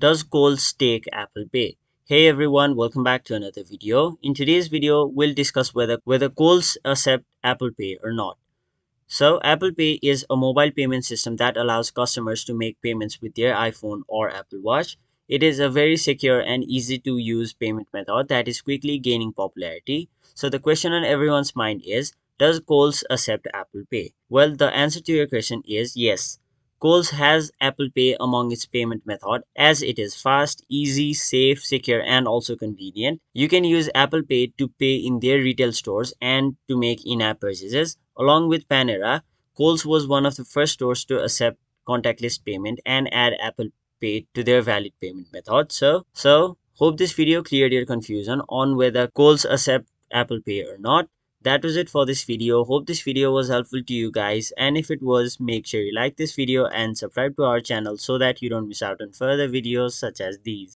Does Kohl's take Apple Pay? Hey everyone, welcome back to another video. In today's video, we'll discuss whether Kohl's accept Apple Pay or not. So, Apple Pay is a mobile payment system that allows customers to make payments with their iPhone or Apple Watch. It is a very secure and easy to use payment method that is quickly gaining popularity. So, the question on everyone's mind is, does Kohl's accept Apple Pay? Well, the answer to your question is yes. Kohl's has Apple Pay among its payment method as it is fast, easy, safe, secure, and also convenient. You can use Apple Pay to pay in their retail stores and to make in-app purchases. Along with Panera, Kohl's was one of the first stores to accept contactless payment and add Apple Pay to their valid payment method. So hope this video cleared your confusion on whether Kohl's accept Apple Pay or not. That was it for this video. Hope this video was helpful to you guys, and if it was, make sure you like this video and subscribe to our channel so that you don't miss out on further videos such as these.